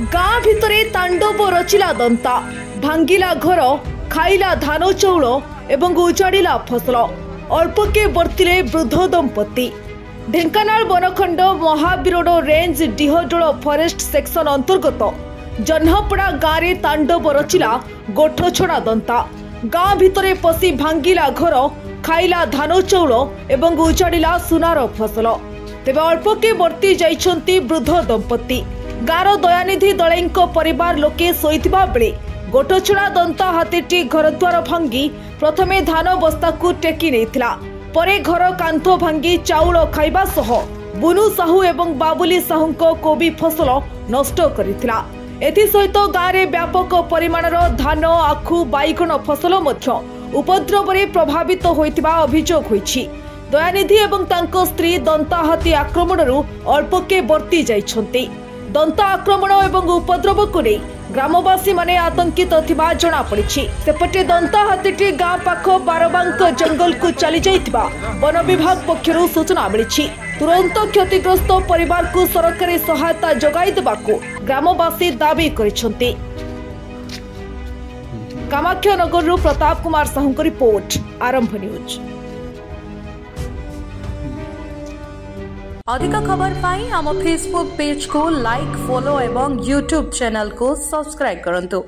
गाँ भितरे तांडव रचिला दंता भांगिला घर खाइला धान चौल एवं उजाड़िला फसल अल्पके बर्तिले वृद्ध दंपति। ढेंकानाल बनखंड महाबीरोड रेंज डिहडोल फरेस्ट सेक्शन अंतर्गत जह्नपड़ा गाँव में तांडव रचिला गोठ छड़ा दंता। गाँ भितरे पशि भांगिला घर खाइला धान चौल एवं उजाड़िला सुनार फसल। तेबे अल्पके बर्ती जाइछंती वृद्ध दंपति। गाँव दयानिधि दलैंको परिवार लोके शोइथिबा बेले गोठछड़ा दंता हाथीटी घरद्वार भांगी प्रथमे धान बस्ता को टेकी नेइथिला। परे घर कांथ भांगी चाउल खाइबा सह बुनु साहू एवं बाबुली साहूको कोबी फसल नष्ट करिथिला। एथि सहित गाँव में व्यापक परिमाणर धान आखु बाइगण फसल मध्य उपद्रवरे प्रभावित होइतिबा अभियोग होइछि। दयानिधि एवं तांको स्त्री दंता हाथी आक्रमणरू अल्पके बर्ती जाइछंती। दंता आक्रमण एवं उपद्रव को नहीं ग्रामवासी माने आतंकित थिबा जणा पड़िछि। सेपटे दंता हाथीटी गाँ पाख बारबांक जंगल को चली जाइथिबा वन विभाग पक्षरु सूचना मिलिछि। तुरंत क्षतिग्रस्त परिवार को सरकारी सहायता जोगाई देबाकू ग्रामवासी दाबी करिछंती। कामाख्यानगरରୁ प्रताप कुमार साहूको रिपोर्ट, आरंभ न्यूज। अधिक खबर पाई आम फेसबुक पेज को लाइक, फॉलो एवं यूट्यूब चैनल को सब्सक्राइब करंतु।